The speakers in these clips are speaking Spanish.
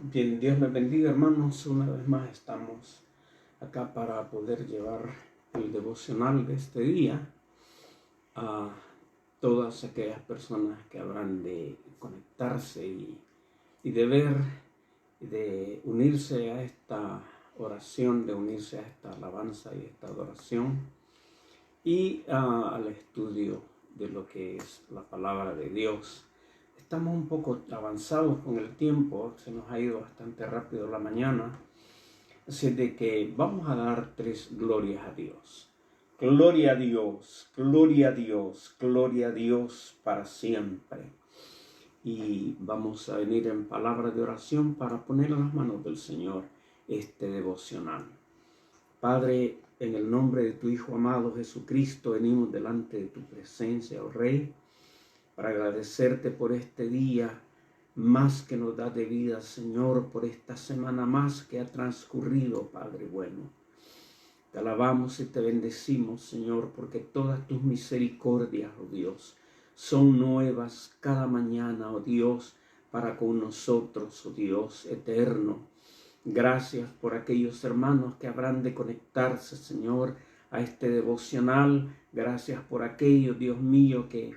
Bien, Dios les bendiga, hermanos. Una vez más estamos acá para poder llevar el devocional de este día a todas aquellas personas que habrán de conectarse y de ver, de unirse a esta oración, de unirse a esta alabanza y esta adoración y al estudio de lo que es la palabra de Dios. Estamos un poco avanzados con el tiempo, se nos ha ido bastante rápido la mañana, así de que vamos a dar 3 glorias a Dios. Gloria a Dios, gloria a Dios, gloria a Dios para siempre. Y vamos a venir en palabra de oración para poner en las manos del Señor este devocional. Padre, en el nombre de tu Hijo amado Jesucristo, venimos delante de tu presencia, oh Rey, para agradecerte por este día más que nos da de vida, Señor, por esta semana más que ha transcurrido, Padre bueno. Te alabamos y te bendecimos, Señor, porque todas tus misericordias, oh Dios, son nuevas cada mañana, oh Dios, para con nosotros, oh Dios eterno. Gracias por aquellos hermanos que habrán de conectarse, Señor, a este devocional. Gracias por aquellos, Dios mío, que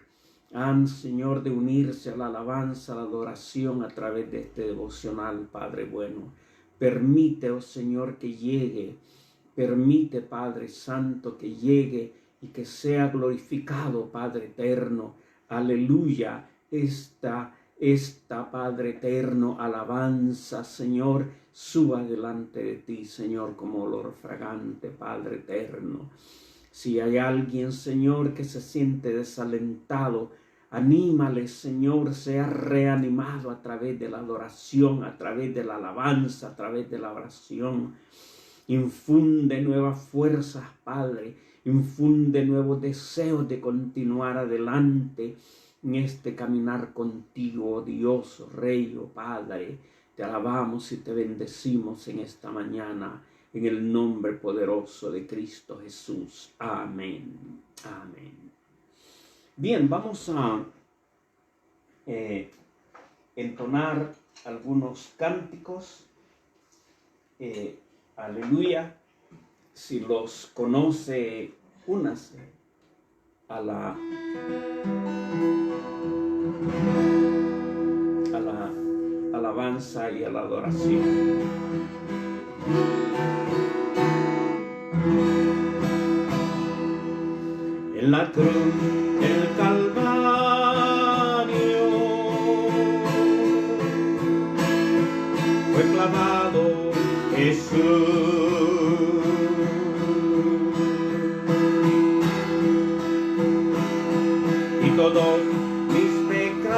han, Señor, de unirse a la alabanza, a la adoración a través de este devocional, Padre bueno. Permite, oh Señor, que llegue. Permite, Padre Santo, que llegue y que sea glorificado, Padre eterno. Aleluya. Esta, Padre eterno, alabanza, Señor, suba delante de ti, Señor, como olor fragante, Padre eterno. Si hay alguien, Señor, que se siente desalentado, anímale, Señor, sea reanimado a través de la adoración, a través de la alabanza, a través de la oración. Infunde nuevas fuerzas, Padre. Infunde nuevos deseos de continuar adelante en este caminar contigo, oh Dios, oh Rey, oh Padre. Te alabamos y te bendecimos en esta mañana, en el nombre poderoso de Cristo Jesús. Amén. Amén. Bien, vamos a entonar algunos cánticos. Aleluya. Si los conoce, únase a la alabanza y a la adoración. En la cruz del Calvario fue clavado Jesús, y todos mis pecados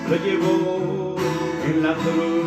lo llevó en la cruz.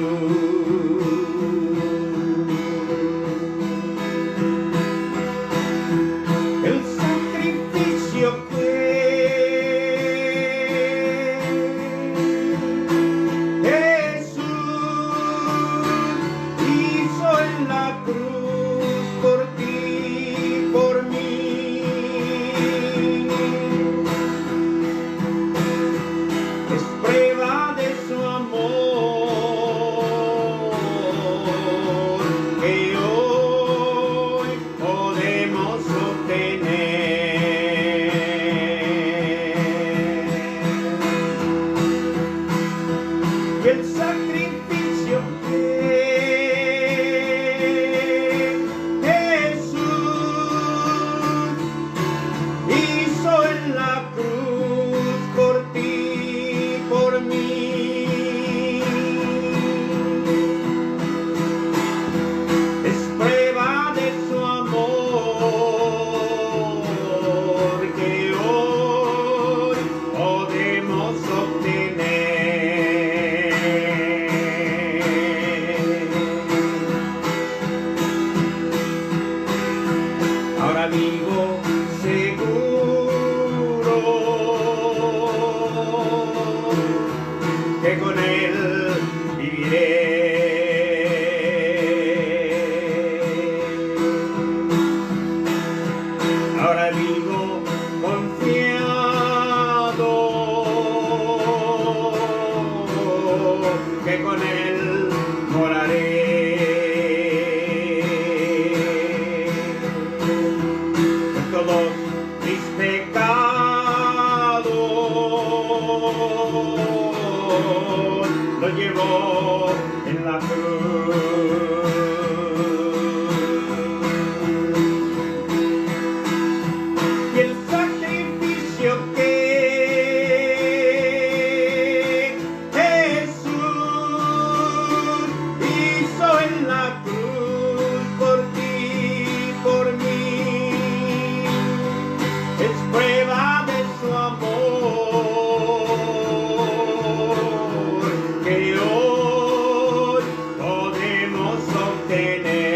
Ahora vivo confiado todos mis pecados lo llevó en la cruz. Y el sacrificio que Jesús hizo en la cruz por ti, por mí, es prueba de su amor que hoy podemos obtener.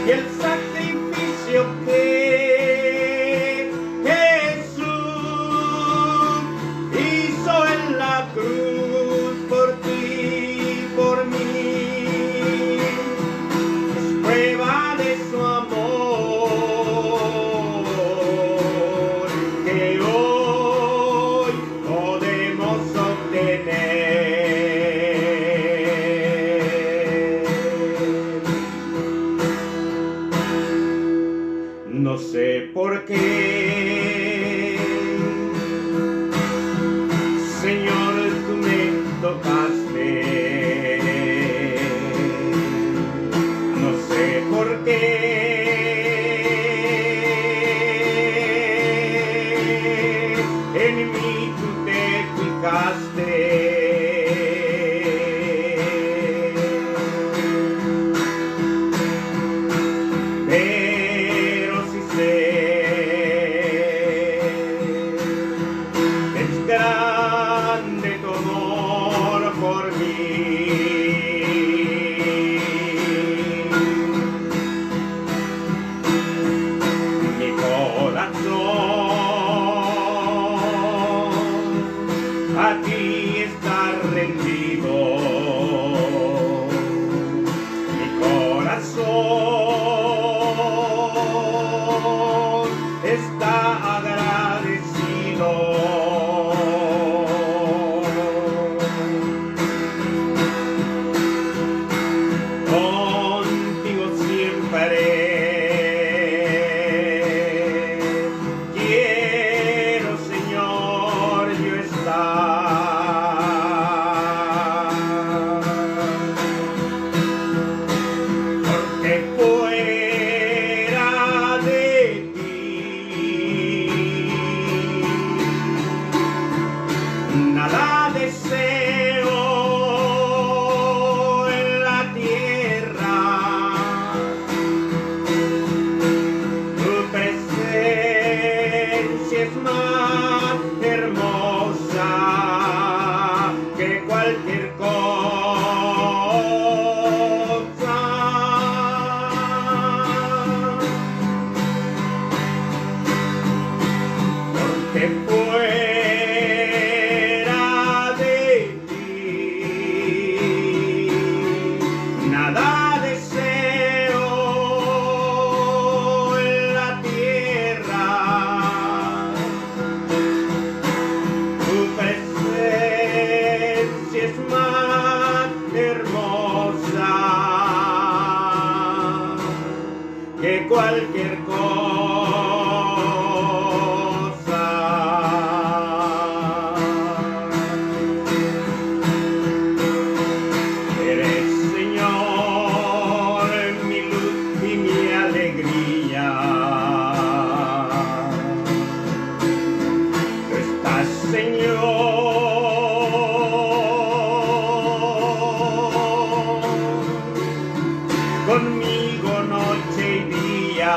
Y el sacrificio que Jesús hizo en la cruz por ti, por mí, es prueba de su amor que hoy podemos obtener. No sé por qué, Señor, tú me tocaste. No sé por qué en mí tú te fijaste. Pero sí sé, es grande tu amor por mí. Mi corazón a ti está rendido. Mi corazón está agradecido. Contigo siempre quiero, Señor, yo estar. Porque fuera de ti nada deseo en la tierra. Tu presencia es más hermosa que cualquier cosa. Porque fuera de ti nada deseo en la tierra. Tu presencia es más hermosa que cualquier cosa. Eres, Señor, mi luz y mi alegría. Tú estás, Señor, conmigo noche y día.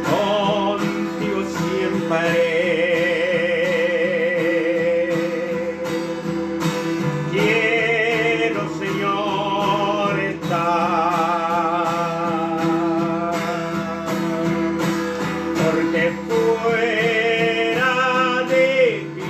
Contigo siempre quiero, Señor, estar. Porque fuera de ti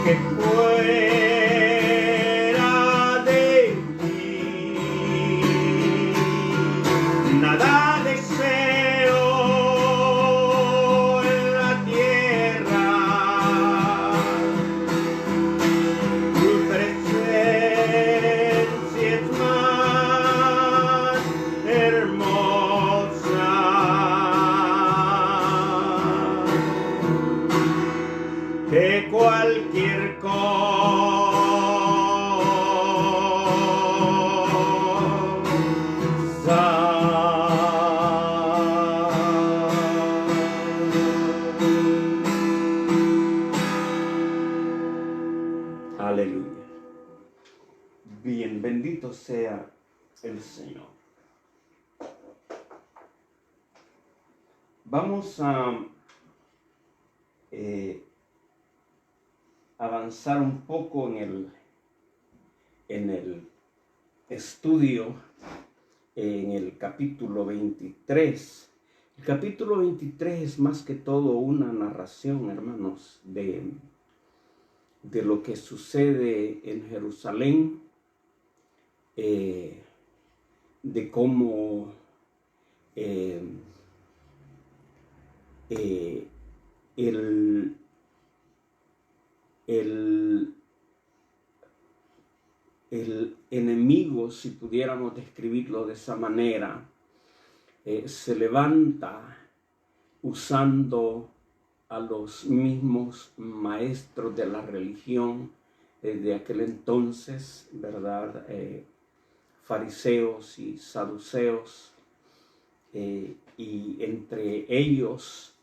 que fuera de ti. Nada deseo en la tierra, tu presencia es más hermosa que cualquier cosa. Aleluya. Bien, bendito sea el Señor. Vamos a avanzar un poco en el estudio en el capítulo 23. El capítulo 23 es más que todo una narración, hermanos, de lo que sucede en Jerusalén, de cómo el enemigo, si pudiéramos describirlo de esa manera, se levanta usando a los mismos maestros de la religión de aquel entonces, ¿verdad? Fariseos y saduceos, y entre ellos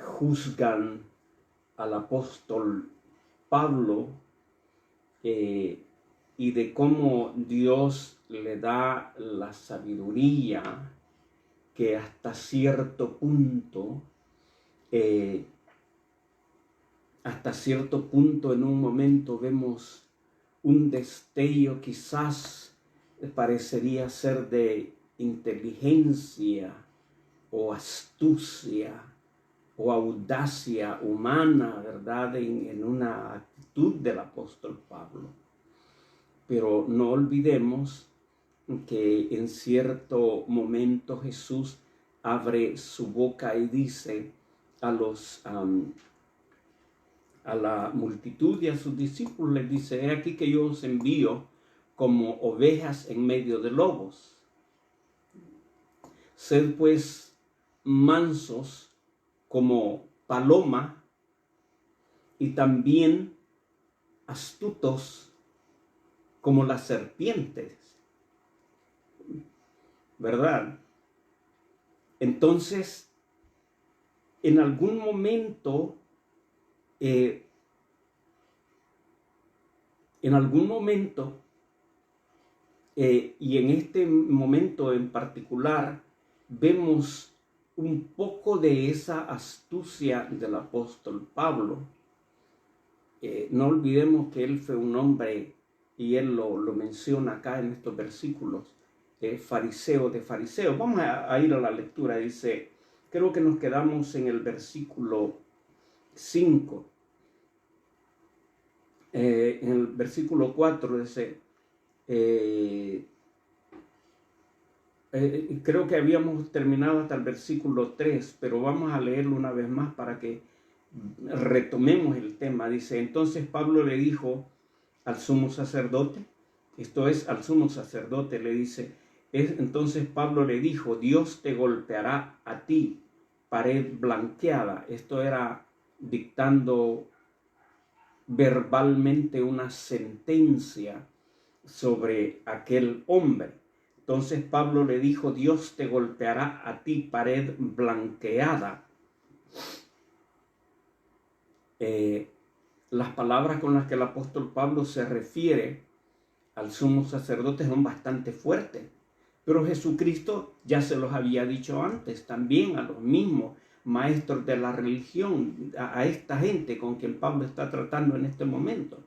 juzgan al apóstol Pablo, y de cómo Dios le da la sabiduría que hasta cierto punto en un momento vemos un destello, quizás parecería ser de inteligencia o astucia o audacia humana, ¿verdad? En una actitud del apóstol Pablo. Pero no olvidemos que en cierto momento Jesús abre su boca y dice a la multitud y a sus discípulos, les dice: he aquí que yo os envío como ovejas en medio de lobos. Sed pues mansos como paloma y también astutos como las serpientes, ¿verdad? Entonces, en algún momento, y en este momento en particular, vemos un poco de esa astucia del apóstol Pablo. No olvidemos que él fue un hombre, y él lo menciona acá en estos versículos, fariseo de fariseos. Vamos a ir a la lectura. Dice, creo que nos quedamos en el versículo 5. En el versículo 4 dice, creo que habíamos terminado hasta el versículo 3, pero vamos a leerlo una vez más para que retomemos el tema. Dice, entonces Pablo le dijo al sumo sacerdote, esto es, al sumo sacerdote le dice, entonces Pablo le dijo, Dios te golpeará a ti, pared blanqueada. Esto era dictando verbalmente una sentencia sobre aquel hombre. Entonces Pablo le dijo, Dios te golpeará a ti, pared blanqueada. Las palabras con las que el apóstol Pablo se refiere al sumo sacerdote son bastante fuertes, pero Jesucristo ya se los había dicho antes también a los mismos maestros de la religión, a esta gente con quien Pablo está tratando en este momento.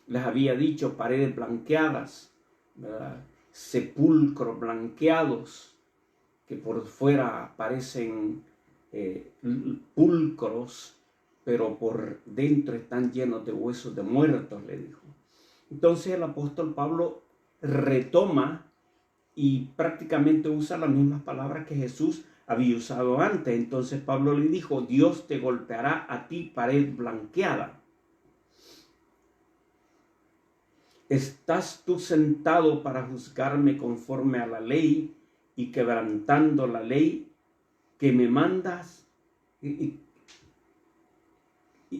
Les había dicho paredes blanqueadas, ¿verdad? Sepulcros blanqueados, que por fuera parecen pulcros, pero por dentro están llenos de huesos de muertos, le dijo. Entonces el apóstol Pablo retoma y prácticamente usa las mismas palabras que Jesús había usado antes. Entonces Pablo le dijo: Dios te golpeará a ti, pared blanqueada. ¿Estás tú sentado para juzgarme conforme a la ley y quebrantando la ley que me mandas?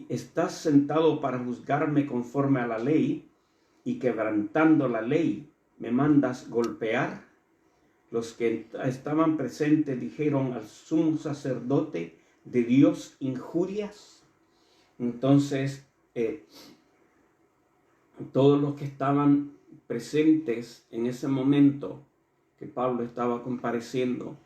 ¿Estás sentado para juzgarme conforme a la ley y quebrantando la ley me mandas golpear? Los que estaban presentes dijeron al sumo sacerdote de Dios injurias. Entonces, todos los que estaban presentes en ese momento que Pablo estaba compareciendo,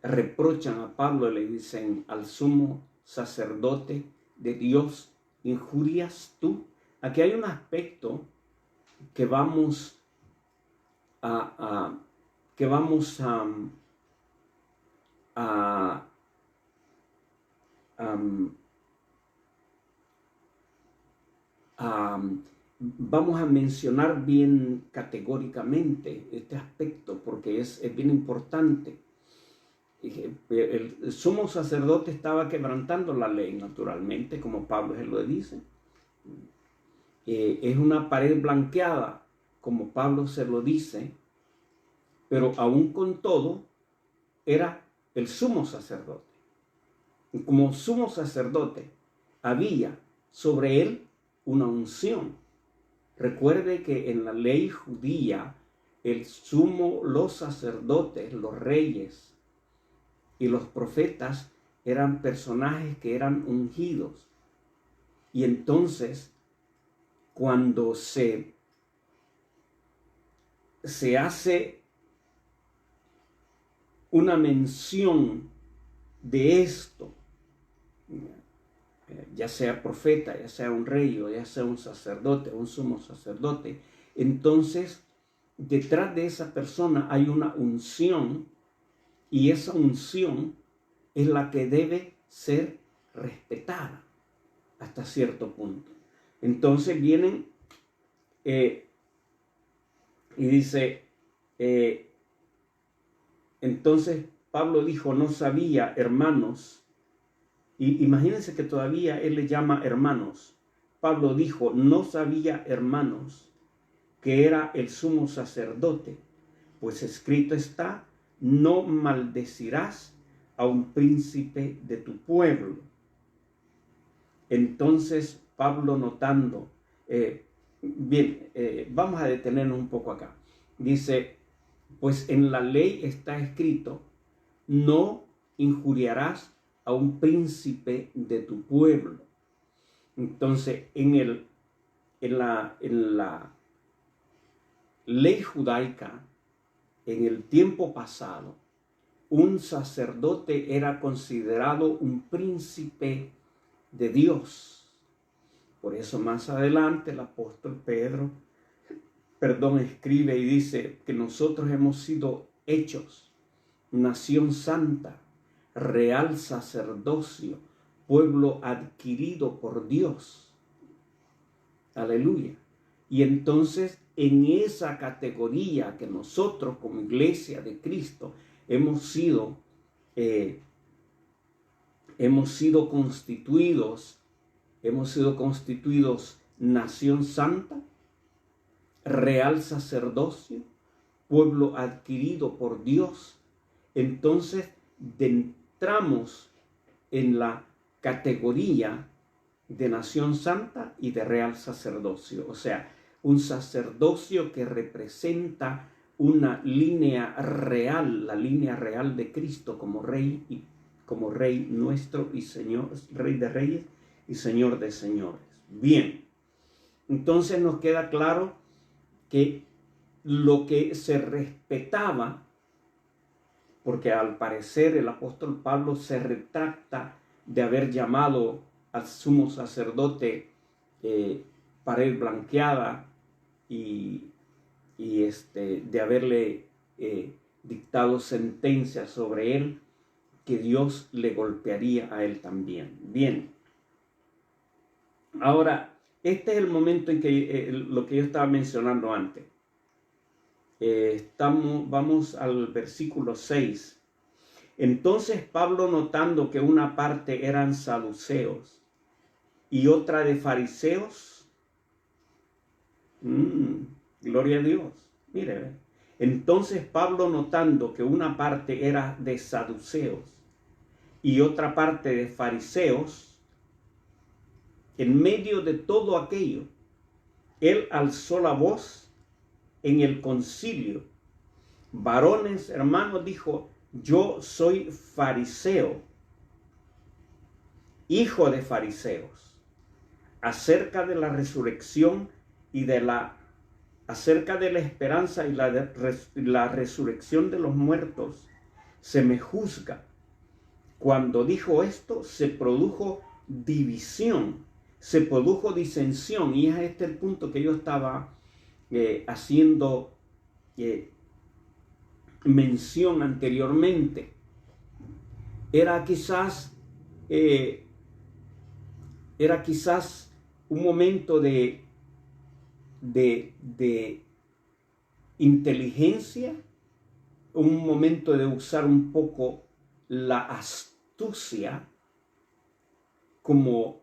reprochan a Pablo y le dicen: al sumo sacerdote de Dios injurias tú. Aquí hay un aspecto que vamos vamos a mencionar bien categóricamente este aspecto, porque es bien importante. El sumo sacerdote estaba quebrantando la ley, naturalmente, como Pablo se lo dice. Es una pared blanqueada, como Pablo se lo dice, pero aún con todo era el sumo sacerdote. Y como sumo sacerdote había sobre él una unción. Recuerde que en la ley judía los sacerdotes, los reyes y los profetas eran personajes que eran ungidos. Y entonces, cuando se hace una mención de esto, ya sea profeta, ya sea un rey, o ya sea un sacerdote, un sumo sacerdote, entonces detrás de esa persona hay una unción, y esa unción es la que debe ser respetada hasta cierto punto. Entonces vienen y dice, entonces Pablo dijo: no sabía, hermanos. Y imagínense que todavía él le llama hermanos. Pablo dijo: no sabía, hermanos, que era el sumo sacerdote, pues escrito está: no maldecirás a un príncipe de tu pueblo. Entonces Pablo, notando, vamos a detenernos un poco acá. Dice: pues en la ley está escrito: no injuriarás a un príncipe de tu pueblo. Entonces, en la ley judaica, en el tiempo pasado, un sacerdote era considerado un príncipe de Dios. Por eso más adelante el apóstol Pedro, escribe y dice que nosotros hemos sido hechos nación santa, real sacerdocio, pueblo adquirido por Dios. Aleluya. Y entonces, en esa categoría que nosotros como iglesia de Cristo hemos sido constituidos nación santa, real sacerdocio, pueblo adquirido por Dios. Entonces entramos en la categoría de nación santa y de real sacerdocio, o sea, un sacerdocio que representa una línea real, la línea real de Cristo como rey nuestro y Señor, Rey de reyes y Señor de señores. Bien, entonces nos queda claro que lo que se respetaba, porque al parecer el apóstol Pablo se retracta de haber llamado al sumo sacerdote pared blanqueada y de haberle dictado sentencia sobre él, que Dios le golpearía a él también. Bien. Ahora, este es el momento en que lo que yo estaba mencionando antes. Vamos al versículo 6. Entonces Pablo, notando que una parte eran saduceos y otra de fariseos, gloria a Dios, mire, entonces Pablo, notando que una parte era de saduceos y otra parte de fariseos, en medio de todo aquello, él alzó la voz en el concilio. Varones, hermanos, dijo: yo soy fariseo, hijo de fariseos, acerca de la resurrección y acerca de la esperanza y la resurrección de los muertos, se me juzga. Cuando dijo esto, se produjo división, se produjo disensión, y es este el punto que yo estaba haciendo mención anteriormente. Era quizás un momento de inteligencia, un momento de usar un poco la astucia como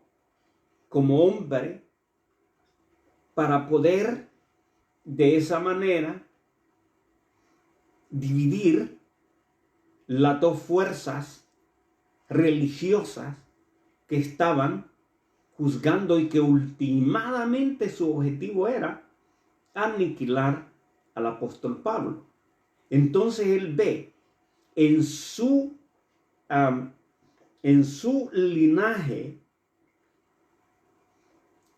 hombre, para poder de esa manera dividir las dos fuerzas religiosas que estaban juzgando y que últimamente su objetivo era aniquilar al apóstol Pablo. Entonces él ve en su linaje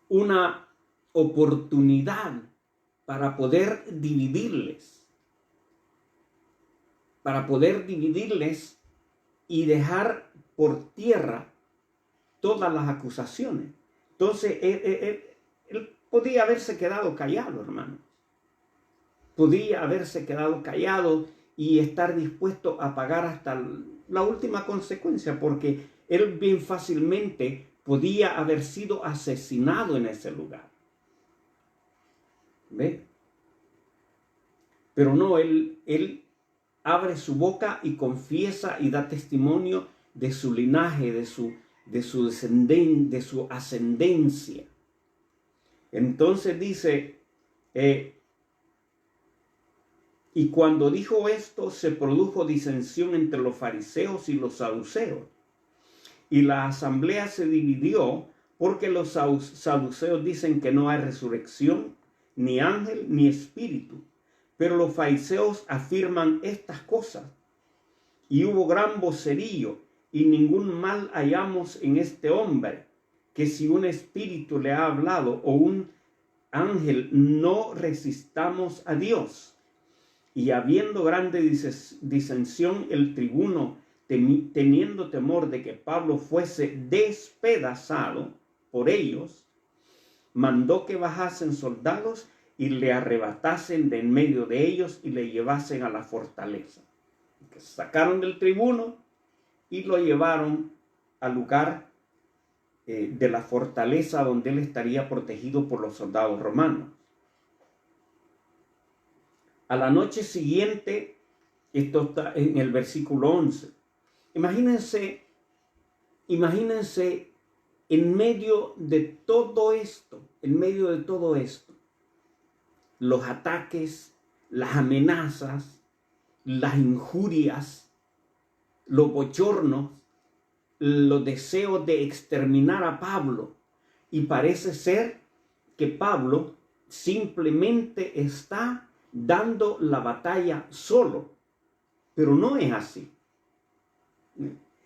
una oportunidad para poder dividirles y dejar por tierra todas las acusaciones. Entonces él podía haberse quedado callado, hermanos. Podía haberse quedado callado y estar dispuesto a pagar hasta la última consecuencia, porque él bien fácilmente podía haber sido asesinado en ese lugar. ¿Ve? Pero no, él abre su boca y confiesa y da testimonio de su linaje, de su ascendencia. Entonces dice, y cuando dijo esto, se produjo disensión entre los fariseos y los saduceos. Y la asamblea se dividió porque los saduceos dicen que no hay resurrección, ni ángel, ni espíritu. Pero los fariseos afirman estas cosas. Y hubo gran vocerío, y ningún mal hallamos en este hombre, que si un espíritu le ha hablado o un ángel, no resistamos a Dios. Y habiendo grande disensión, el tribuno, teniendo temor de que Pablo fuese despedazado por ellos, mandó que bajasen soldados y le arrebatasen de en medio de ellos y le llevasen a la fortaleza. Que sacaron del tribuno y lo llevaron al lugar de la fortaleza, donde él estaría protegido por los soldados romanos. A la noche siguiente, esto está en el versículo 11. Imagínense en medio de todo esto, los ataques, las amenazas, las injurias, los bochornos, los deseos de exterminar a Pablo. Y parece ser que Pablo simplemente está dando la batalla solo, pero no es así.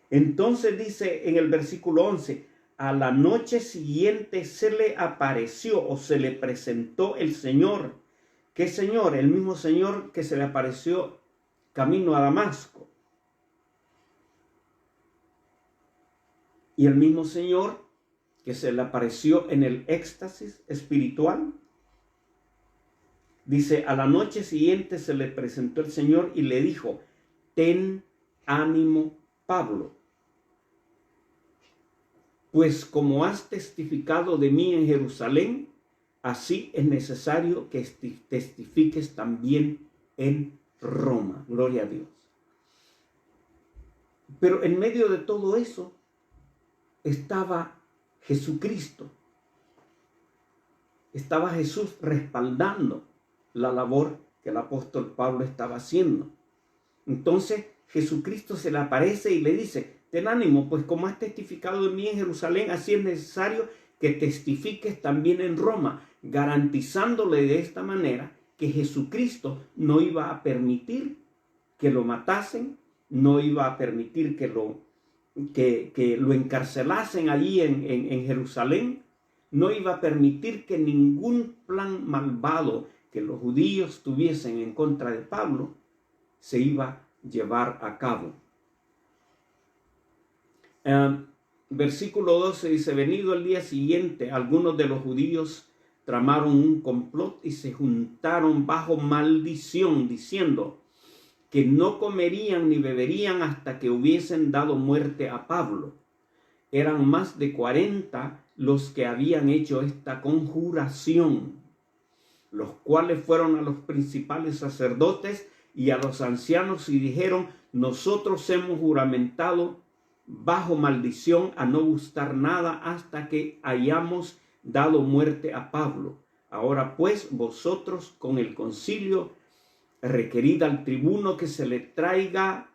Entonces dice en el versículo 11, a la noche siguiente se le apareció o se le presentó el Señor. ¿Qué Señor? El mismo Señor que se le apareció camino a Damasco. Y el mismo Señor que se le apareció en el éxtasis espiritual. Dice, a la noche siguiente se le presentó el Señor y le dijo, ten ánimo, Pablo, pues como has testificado de mí en Jerusalén, así es necesario que testifiques también en Roma. Gloria a Dios. Pero en medio de todo eso estaba Jesucristo. Estaba Jesús respaldando la labor que el apóstol Pablo estaba haciendo. Entonces Jesucristo se le aparece y le dice: ten ánimo, pues como has testificado de mí en Jerusalén, así es necesario que testifiques también en Roma, garantizándole de esta manera que Jesucristo no iba a permitir que lo matasen, no iba a permitir que lo encarcelasen allí en Jerusalén, no iba a permitir que ningún plan malvado que los judíos tuviesen en contra de Pablo se iba a llevar a cabo. Versículo 12 dice: venido el día siguiente, algunos de los judíos tramaron un complot y se juntaron bajo maldición, diciendo que no comerían ni beberían hasta que hubiesen dado muerte a Pablo. Eran más de 40 los que habían hecho esta conjuración, los cuales fueron a los principales sacerdotes y a los ancianos y dijeron: nosotros hemos juramentado bajo maldición a no gustar nada hasta que hayamos dado muerte a Pablo. Ahora pues vosotros con el concilio requerid al tribuno que se le traiga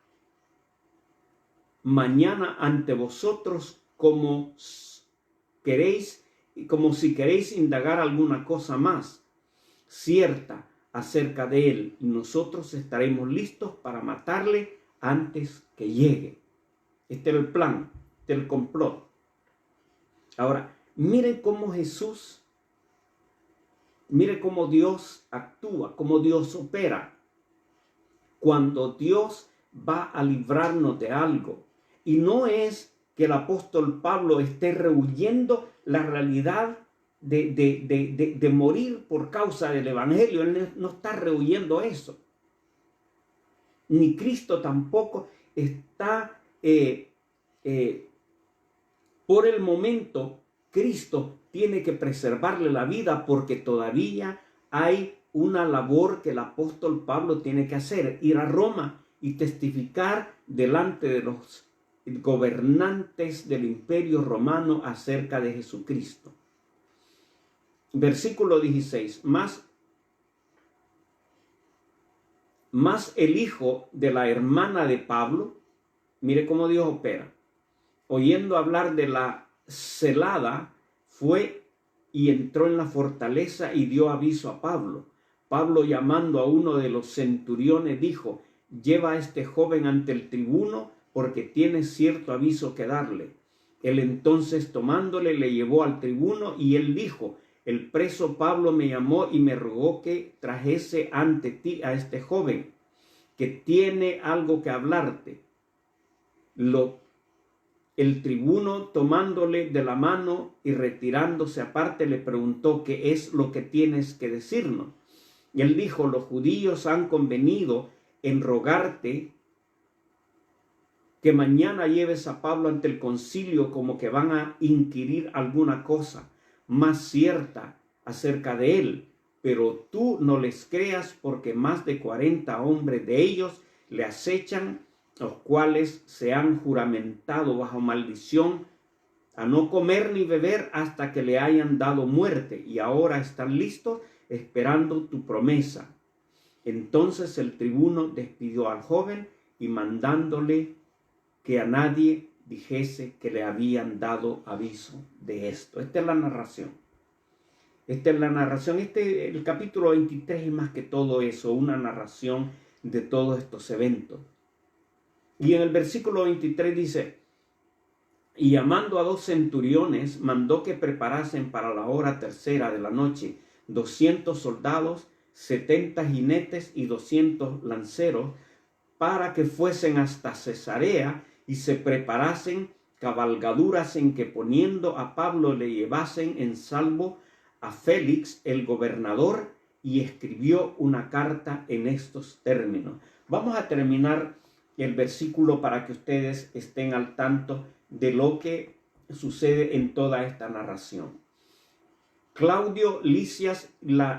mañana ante vosotros como si queréis indagar alguna cosa más cierta acerca de él, y nosotros estaremos listos para matarle antes que llegue. Este era el plan, este era el complot. Ahora, miren cómo Jesús, miren cómo Dios actúa, cómo Dios opera. Cuando Dios va a librarnos de algo, y no es que el apóstol Pablo esté rehuyendo la realidad de morir por causa del evangelio. Él no está rehuyendo eso. Ni Cristo tampoco está, por el momento, Cristo tiene que preservarle la vida porque todavía hay una labor que el apóstol Pablo tiene que hacer: ir a Roma y testificar delante de los gobernantes del imperio romano acerca de Jesucristo. Versículo 16. Más el hijo de la hermana de Pablo, mire cómo Dios opera, oyendo hablar de la celada, fue y entró en la fortaleza y dio aviso a Pablo. Pablo, llamando a uno de los centuriones, dijo: lleva a este joven ante el tribuno, porque tiene cierto aviso que darle. Él entonces, tomándole, le llevó al tribuno, y él dijo: el preso Pablo me llamó y me rogó que trajese ante ti a este joven, que tiene algo que hablarte. El tribuno, tomándole de la mano y retirándose aparte, le preguntó: ¿qué es lo que tienes que decirnos? Y él dijo: los judíos han convenido en rogarte que mañana lleves a Pablo ante el concilio, como que van a inquirir alguna cosa más cierta acerca de él. Pero tú no les creas, porque más de 40 hombres de ellos le acechan, los cuales se han juramentado bajo maldición a no comer ni beber hasta que le hayan dado muerte, y ahora están listos esperando tu promesa. Entonces el tribuno despidió al joven y mandándole que a nadie dijese que le habían dado aviso de esto. Esta es la narración. El capítulo 23 es más que todo eso, una narración de todos estos eventos. Y en el versículo 23 dice: y llamando a 2 centuriones, mandó que preparasen para la hora tercera de la noche 200 soldados, 70 jinetes y 200 lanceros, para que fuesen hasta Cesarea y se preparasen cabalgaduras en que, poniendo a Pablo, le llevasen en salvo a Félix el gobernador, y escribió una carta en estos términos. Vamos a terminar el versículo para que ustedes estén al tanto de lo que sucede en toda esta narración. Claudio Lisias,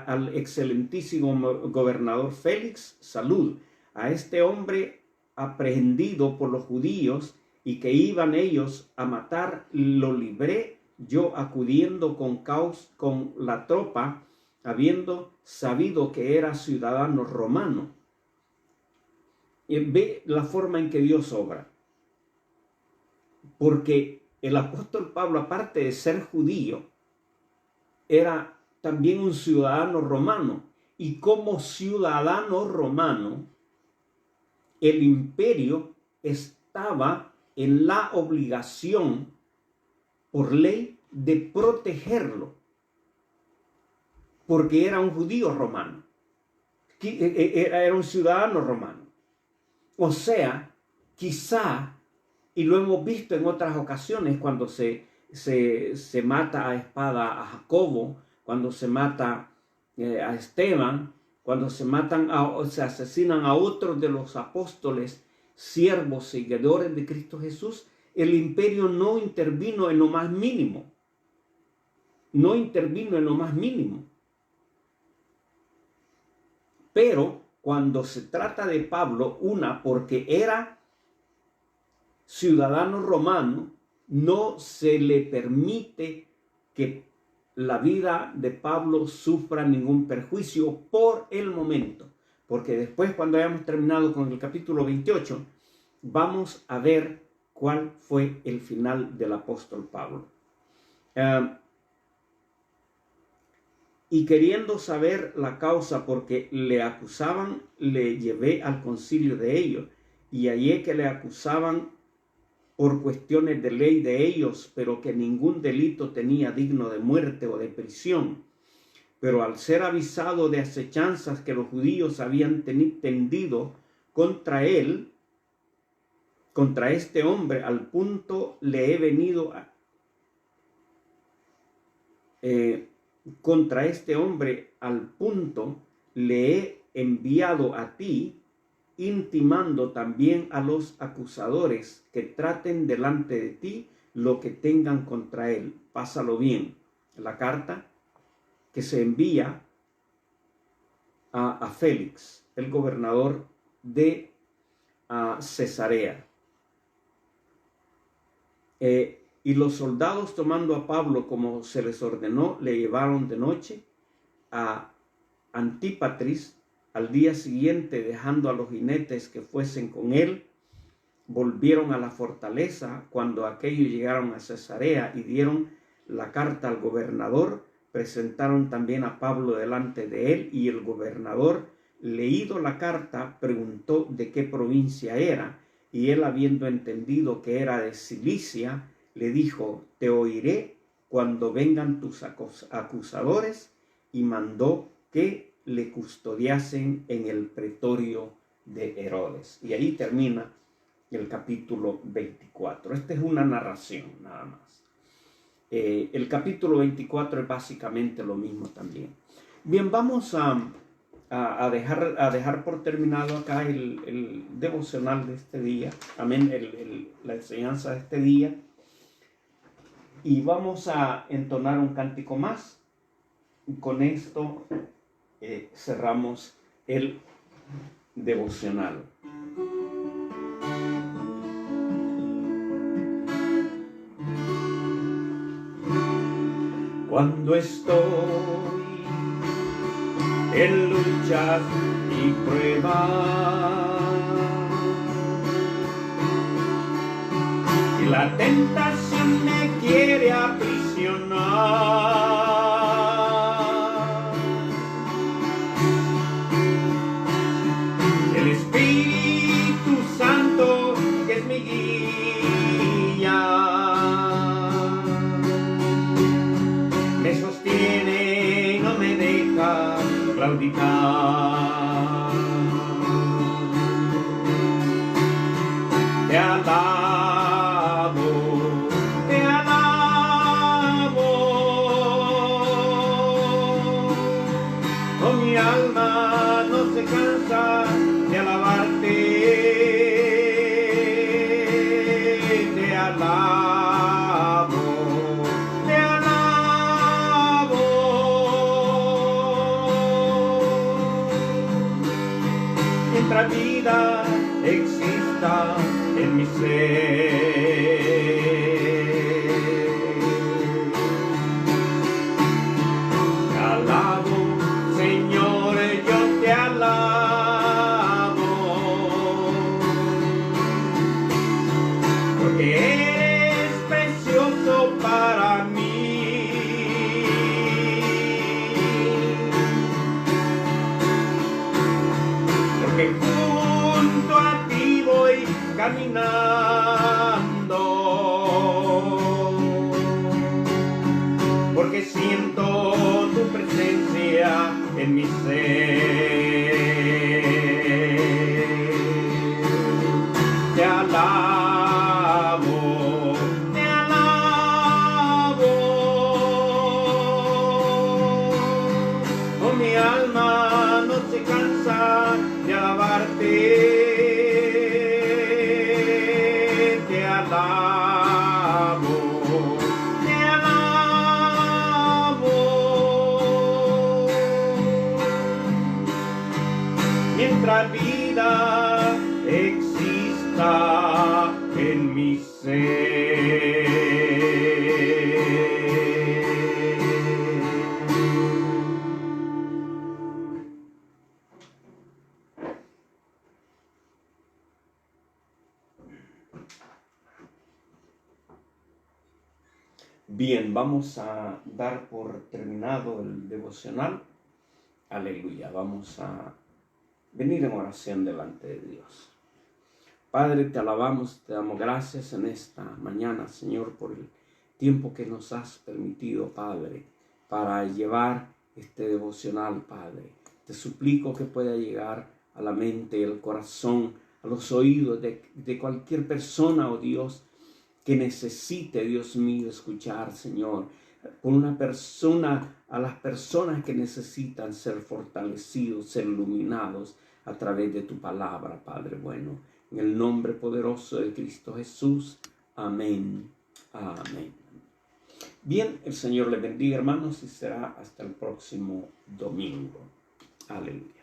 al excelentísimo gobernador Félix, salud. A este hombre aprehendido por los judíos y que iban ellos a matar, lo libré yo acudiendo con la tropa, habiendo sabido que era ciudadano romano. Y ve la forma en que Dios obra. Porque el apóstol Pablo, aparte de ser judío, era también un ciudadano romano. Y como ciudadano romano, el imperio estaba en la obligación por ley de protegerlo, porque era un judío romano, era un ciudadano romano. O sea, quizá, y lo hemos visto en otras ocasiones cuando se mata a espada a Jacobo, cuando se mata a Esteban, cuando se asesinan a otros de los apóstoles, siervos, seguidores de Cristo Jesús, el imperio no intervino en lo más mínimo. No intervino en lo más mínimo. Pero cuando se trata de Pablo, porque era ciudadano romano, no se le permite que la vida de Pablo sufra ningún perjuicio por el momento. Porque después, cuando hayamos terminado con el capítulo 28, vamos a ver cuál fue el final del apóstol Pablo. Y queriendo saber la causa porque le acusaban, le llevé al concilio de ellos, y hallé que le acusaban por cuestiones de ley de ellos, pero que ningún delito tenía digno de muerte o de prisión. Pero al ser avisado de acechanzas que los judíos habían tendido contra él, contra este hombre, al punto le he venido contra este hombre, al punto le he enviado a ti, intimando también a los acusadores que traten delante de ti lo que tengan contra él. Pásalo bien. La carta que se envía a Félix, el gobernador de Cesarea. Y los soldados, tomando a Pablo como se les ordenó, le llevaron de noche a Antípatris. Al día siguiente, dejando a los jinetes que fuesen con él, volvieron a la fortaleza. Cuando aquellos llegaron a Cesarea y dieron la carta al gobernador, presentaron también a Pablo delante de él, y el gobernador, leído la carta, preguntó de qué provincia era, y él, habiendo entendido que era de Cilicia, le dijo: te oiré cuando vengan tus acusadores, y mandó que le custodiasen en el pretorio de Herodes. Y ahí termina el capítulo 24. Esta es una narración nada más. El capítulo 24 es básicamente lo mismo también. Bien, vamos a dejar por terminado acá el devocional de este día. Amén, la enseñanza de este día. Y vamos a entonar un cántico más. Y con esto cerramos el devocional. Cuando estoy en luchas y pruebas, y la tentación me quiere aprisionar, el Espíritu Santo, que es mi guía, me sostiene y no me deja claudicar. Te alabo, te alabo, mi alma no se cansa de alabarte. mientras vida exista en mi ser. Te alabo, Señor, yo te alabo, porque eres precioso para mí. Porque junto a ti voy caminando, porque siento tu presencia en mi ser. Te alabo, te alabo, oh, mi alma no se cansa de alabarte. Te alabo, te alabo, mientras vida exista en mi ser. Bien, vamos a dar por terminado el devocional. Aleluya, vamos a venir en oración delante de Dios. Padre, te alabamos, te damos gracias en esta mañana, Señor, por el tiempo que nos has permitido, Padre, para llevar este devocional, Padre. Te suplico que pueda llegar a la mente, al corazón, a los oídos de cualquier persona, oh Dios, que necesite, Dios mío, escuchar, Señor, con una persona, a las personas que necesitan ser fortalecidos, ser iluminados a través de tu palabra, Padre bueno. En el nombre poderoso de Cristo Jesús. Amén. Amén. Bien, el Señor le bendiga, hermanos, y será hasta el próximo domingo. Aleluya.